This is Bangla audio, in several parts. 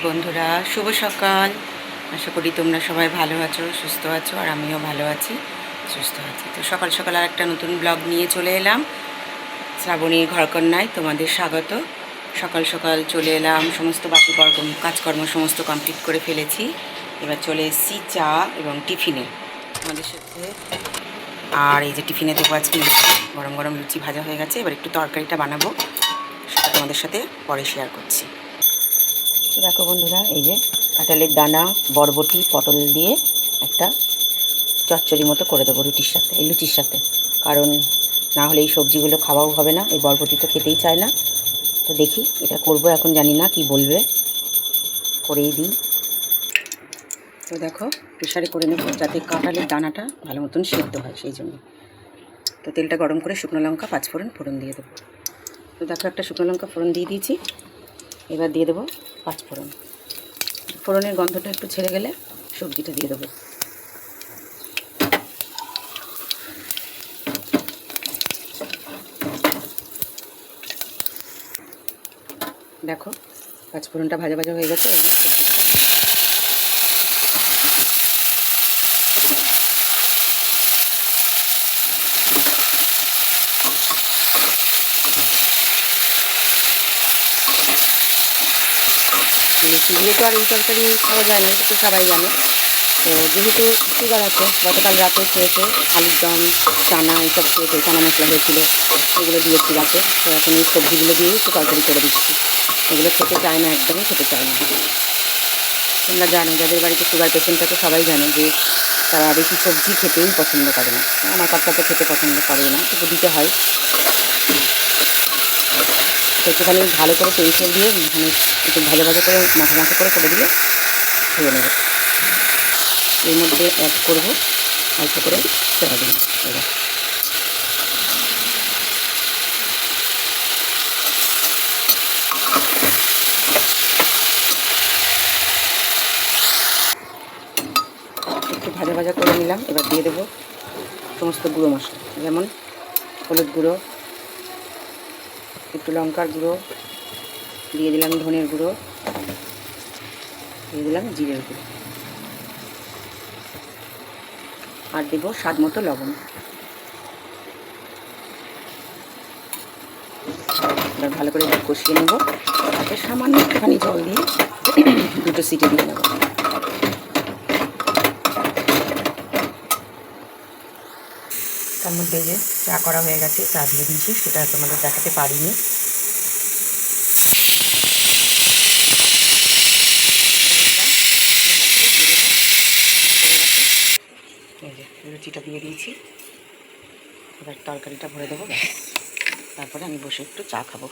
বন্ধুরা, শুভ সকাল। আশা করি তোমরা সবাই ভালো আছো, সুস্থ আছো, আর আমিও ভালো আছি, সুস্থ আছি। তো সকাল সকাল আর একটা নতুন ব্লগ নিয়ে চলে এলাম। শ্রাবণীর ঘরকন্যায় তোমাদের স্বাগত। সকাল সকাল চলে এলাম, সমস্ত বাকি কাজকর্ম সমস্ত কমপ্লিট করে ফেলেছি। এবার চলে এসেছি চা এবং টিফিনে তোমাদের সাথে। আর এই যে টিফিনে দেবো আজকে লুচি, গরম গরম লুচি ভাজা হয়ে গেছে। এবার একটু তরকারিটা বানাবো, সেটা তোমাদের সাথে পরে শেয়ার করছি। দেখো বন্ধুরা, এই যে কাঁঠালের দানা, বরবটি, পটল দিয়ে একটা চচ্চড়ি মতো করে দেবো রুটির সাথে, এই লুচির সাথে। কারণ না হলে এই সবজিগুলো খাওয়াও হবে না, এই বরবটি তো খেতেই চায় না। তো দেখি এটা করব, এখন জানি না কি বলবে, করেই দিই। তো দেখো, প্রেশারে করে নেব যাতে কাঁঠালের দানাটা ভালো মতন সেদ্ধ হয়, সেই জন্য। তো তেলটা গরম করে শুকনো লঙ্কা, পাঁচফোড়ন ফোড়ন দিয়ে দেবো। তো দেখো, একটা শুকনো লঙ্কা ফোড়ন দিয়ে দিয়েছি। এবার দিয়ে দেবো পাঁচফোড়ন। ফোড়নের গন্ধটা একটু ছেড়ে গেলে সবজিটা দিয়ে দেবো। দেখো, পাঁচফোড়নটা ভাজা ভাজা হয়ে গেছে। লুচি দিয়ে তো আর এই তরকারি খাওয়া যায় না, এটা তো সবাই জানে। তো যেহেতু সুগার আছে, গতকাল রাতে খেয়েছে আলুর দম, চানা এইসব খেয়েছে, চানা মশলা হয়েছিল, এগুলো দিয়েছি রাতে। তো এখন এই সবজিগুলো দিয়েই একটু তরকারি করে দিচ্ছি। এগুলো খেতে চায় না, একদমই খেতে চায় না। তোমরা জানো, যাদের বাড়িতে সুগার পেশেন্ট আছে সবাই জানে যে তারা বেশি সবজি খেতেই পছন্দ করে না। আমার কর্তা তো খেতে পছন্দ করে না, কিন্তু দিতে হয়। তো একটুখানি ভালো করে তেল ফেল দিয়ে মানে একটু ভাজা ভাজা করে মাখা মাখা করে দিলে খেয়ে নেবে। এর মধ্যে অ্যাড করবো অল্প করে সয়াবিন। এবার একটু ভাজা ভাজা করে নিলাম। এবার দিয়ে দেবো সমস্ত গুঁড়ো মশলা, যেমন হলুদ গুঁড়ো, একটু লঙ্কার গুঁড়ো, দিয়ে দিলাম ধনের গুঁড়ো, দিয়ে দিলাম জিরের গুঁড়ো, আর দেবো স্বাদ মতো লবণ। এবার ভালো করে কষিয়ে নেব, তাতে সামান্য একটুখানি জল দিয়ে দুটো সিটি দিয়ে নেব। তার মধ্যে যে চা করা হয়ে গেছে, চা দিয়ে দিয়েছি, সেটা তোমাদের দেখাতে পারিনি। এই যে লুচিটা দিয়ে দিয়েছি, এবার তরকারিটা ভরে দেবো, তারপরে আমি বসে একটু চা খাবো।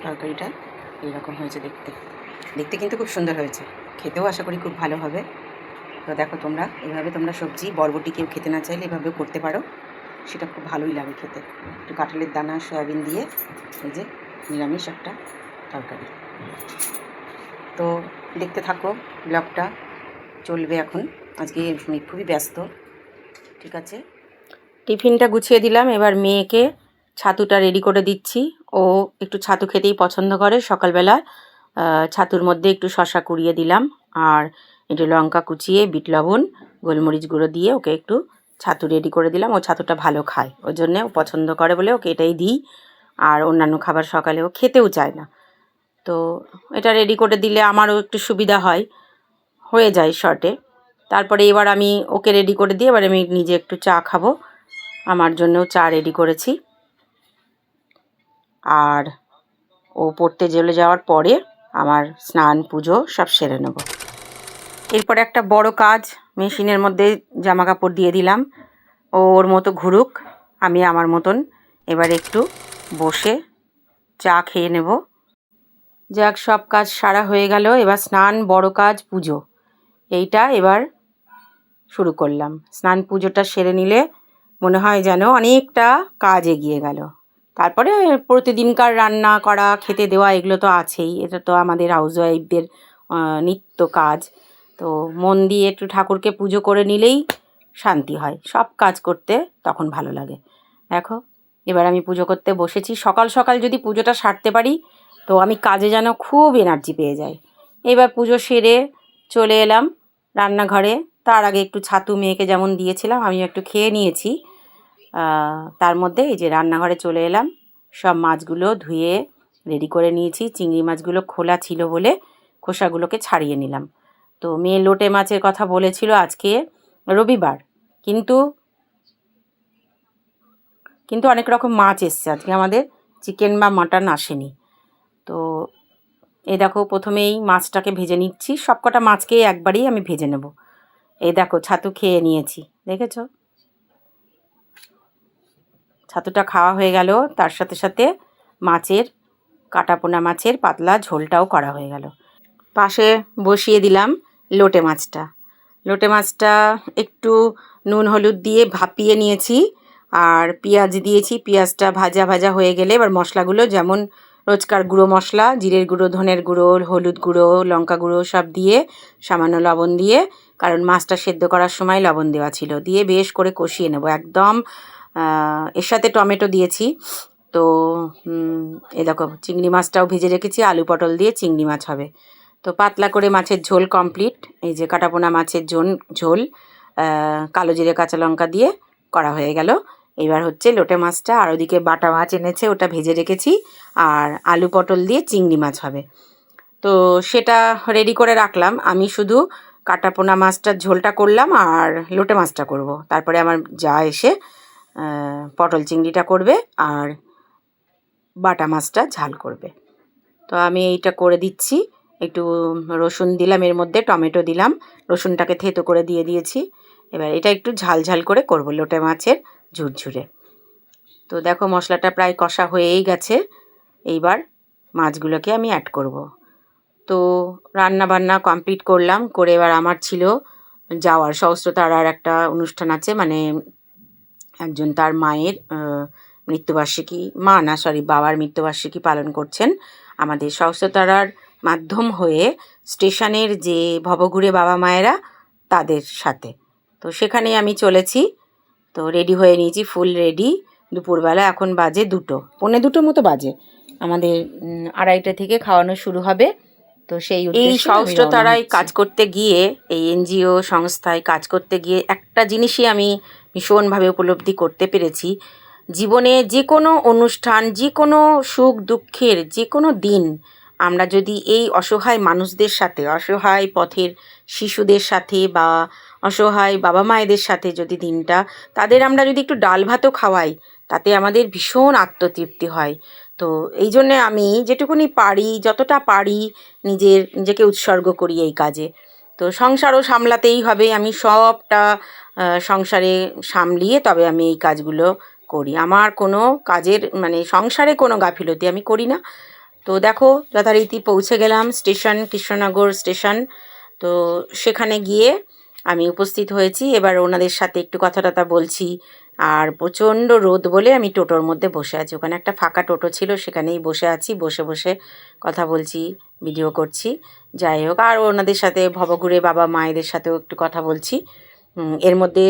তরকারিটা এইরকম হয়েছে দেখতে, দেখতে কিন্তু খুব সুন্দর হয়েছে, খেতেও আশা করি খুব ভালো হবে। তো দেখো, তোমরা এইভাবে তোমরা সবজি বরবটি কেউ খেতে না চাইলে এভাবেও করতে পারো, সেটা খুব ভালোই লাগে খেতে। একটু কাঁঠালের দানা, সয়াবিন দিয়ে এই যে নিরামিষ একটা তরকারি। তো দেখতে থাকো, ব্লগটা চলবে এখন। আজকে আমি খুবই ব্যস্ত। ঠিক আছে, টিফিনটা গুছিয়ে দিলাম। এবার মেয়েকে ছাতুটা রেডি করে দিচ্ছি। ও একটু ছাতু খেতেই পছন্দ করে। সকালবেলা ছাতুর মধ্যে একটু শসা কুড়িয়ে দিলাম, আর একটু লঙ্কা কুচিয়ে, বিট লবণ, গোলমরিচ গুঁড়ো দিয়ে ওকে একটু ছাতু রেডি করে দিলাম। ও ছাতুটা ভালো খায়, ওই জন্যে ও পছন্দ করে বলে ওকে এটাই দিই। আর অন্যান্য খাবার সকালে ও খেতেও চায় না। তো এটা রেডি করে দিলে আমারও একটু সুবিধা হয়, হয়ে যায় শর্টে। তারপরে এবার আমি ওকে রেডি করে দিয়ে এবার আমি নিজে একটু চা খাবো। আমার জন্যও চা রেডি করেছি। আর ও পড়তে চলে যাওয়ার পরে আমার স্নান পুজো সব সেরে নেব। এরপরে একটা বড় কাজ, মেশিনের মধ্যে জামা কাপড় দিয়ে দিলাম। ও ওর মতো ঘুরুক, আমি আমার মতন এবার একটু বসে চা খেয়ে নেব। যাক, সব কাজ সারা হয়ে গেল। এবার স্নান, বড় কাজ, পুজো, এইটা এবার শুরু করলাম। স্নান পুজোটা সেরে নিলে মনে হয় যেন অনেকটা কাজ এগিয়ে গেল। তারপরে প্রতিদিনকার রান্না করা, খেতে দেওয়া, এগুলো তো আছেই। এটা তো আমাদের হাউসওয়াইফদের নিত্য কাজ। তো মন দিয়ে একটু ঠাকুরকে পুজো করে নিলেই শান্তি হয়, সব কাজ করতে তখন ভালো লাগে। দেখো, এবার আমি পুজো করতে বসেছি। সকাল সকাল যদি পুজোটা সারতে পারি তো আমি কাজে যেন খুব এনার্জি পেয়ে যাই। এবার পুজো সেরে চলে এলাম রান্নাঘরে। তার আগে একটু ছাতু মেয়েকে যেমন দিয়েছিলাম আমিও একটু খেয়ে নিয়েছি। তার মধ্যে এই যে রান্নাঘরে চলে এলাম, সব মাছগুলো ধুয়ে রেডি করে নিয়েছি। চিংড়ি মাছগুলো খোলা ছিল বলে খোসাগুলোকে ছাড়িয়ে নিলাম। তো মেয়ে লোটে মাছের কথা বলেছিল, আজকে রবিবার, কিন্তু অনেক রকম মাছ এসছে আজকে, আমাদের চিকেন বা মাটন আসেনি। তো এই দেখো প্রথমেই মাছটাকে ভেজে নিচ্ছি, সবকটা মাছকেই একবারেই আমি ভেজে নেব। এই দেখো ছাতু খেয়ে নিয়েছি, দেখেছ? ছাতুটা খাওয়া হয়ে গেল, তার সাথে সাথে মাছের কাটাপোনা মাছের পাতলা ঝোলটাও করা হয়ে গেল। পাশে বসিয়ে দিলাম লোটে মাছটা। লোটে মাছটা একটু নুন হলুদ দিয়ে ভাপিয়ে নিয়েছি, আর পেঁয়াজ দিয়েছি। পেঁয়াজটা ভাজা ভাজা হয়ে গেলে এবার মশলাগুলো, যেমন রোজকার গুঁড়ো মশলা, জিরের গুঁড়ো, ধনের গুঁড়ো, হলুদ গুঁড়ো, লঙ্কা গুঁড়ো সব দিয়ে, সামান্য লবণ দিয়ে, কারণ মাছটা সেদ্ধ করার সময় লবণ দেওয়া ছিল, দিয়ে বেশ করে কষিয়ে নেব একদম। এর সাথে টমেটো দিয়েছি। তো এ দেখো চিংড়ি মাছটাও ভেজে রেখেছি, আলু পটল দিয়ে চিংড়ি মাছ হবে। তো পাতলা করে মাছের ঝোল কমপ্লিট। এই যে কাটাপোনা মাছের ঝোল কালো জিরে কাঁচা লঙ্কা দিয়ে করা হয়ে গেল। এবার হচ্ছে লোটে মাছটা, আর ওদিকে বাটা মাছ এনেছে, ওটা ভেজে রেখেছি, আর আলু পটল দিয়ে চিংড়ি মাছ হবে। তো সেটা রেডি করে রাখলাম। আমি শুধু কাটাপোনা মাছটার ঝোলটা করলাম আর লোটে মাছটা করব। তারপরে আমার যা এসে পটল চিংড়িটা করবে আর বাটা মাছটা ঝাল করবে। তো আমি এইটা করে দিচ্ছি। একটু রসুন দিলাম এর মধ্যে, টমেটো দিলাম, রসুনটাকে থেতো করে দিয়ে দিয়েছি। এবার এটা একটু ঝাল ঝাল করে করব, লোটে মাছের ঝুরঝুরে। তো দেখো মশলাটা প্রায় কষা হয়েই গেছে। এইবার মাছগুলোকে আমি অ্যাড করব। তো রান্না বান্না কমপ্লিট করলাম, করে এবার আমার ছিল যাওয়ার, সহস্রতারার একটা অনুষ্ঠান আছে, মানে একজন তার মায়ের মৃত্যুবার্ষিকী, বাবার মৃত্যুবার্ষিকী পালন করছেন আমাদের সহস্রতারার মাধ্যম হয়ে স্টেশনের যে ভবঘুরে বাবা মায়েরা, তাদের সাথে। তো সেখানে আমি চলেছি। তো রেডি হয়ে নিয়েছি, ফুল রেডি। দুপুরবেলা এখন বাজে 2, পৌনে 2 মতো বাজে। আমাদের 2:30 থেকে খাওয়ানো শুরু হবে। তো সেই সহস্রতারায় কাজ করতে গিয়ে, এই এনজিও সংস্থায় কাজ করতে গিয়ে একটা জিনিসই আমি ভীষণভাবে উপলব্ধি করতে পেরেছি। জীবনে যে কোনো অনুষ্ঠান, যে কোনো সুখ দুঃখের যে কোনো দিন, আমরা যদি এই অসহায় মানুষদের সাথে, অসহায় পথের শিশুদের সাথে বা অসহায় বাবা মায়েদের সাথে যদি দিনটা, তাদের আমরা যদি একটু ডাল ভাতও খাওয়াই, তাতে আমাদের ভীষণ আত্মতৃপ্তি হয়। তো এই জন্যে আমি যেটুকুনি পারি, যতটা পারি, নিজেকে উৎসর্গ করি এই কাজে। তো সংসারও সামলাতেই হবে, আমি সবটা সংসারে সামলিয়ে তবে আমি এই কাজগুলো করি। আমার কোনো কাজের মানে সংসারে কোনো গাফিলতি আমি করি না। তো দেখো যথারীতি পৌঁছে গেলাম স্টেশন, কৃষ্ণনগর স্টেশন। তো সেখানে গিয়ে আমি উপস্থিত হয়েছি। এবার ওনাদের সাথে একটু কথা টথা বলছি, আর প্রচণ্ড রোদ বলে আমি টোটোর মধ্যে বসে আছি। ওখানে একটা ফাঁকা টোটো ছিল, সেখানেই বসে আছি, বসে বসে কথা বলছি, ভিডিও করছি। যাই হোক, আর ওনাদের সাথে ভবঘুরে বাবা মায়েদের সাথেও একটু কথা বলছি। এর মধ্যে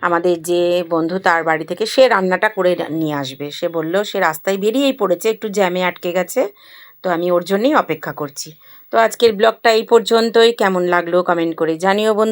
আমাদের যে বন্ধু, তার বাড়ি থেকে সে রান্নাটা করে নিয়ে আসবে। সে বলল সে রাস্তায় বেরিয়েই পড়েছে, একটু জ্যামে আটকে গেছে, তো আমি ওর জন্যই অপেক্ষা করছি। তো আজকের ব্লগটা এই পর্যন্তই। কেমন লাগলো কমেন্ট করে জানিও বন্ধু।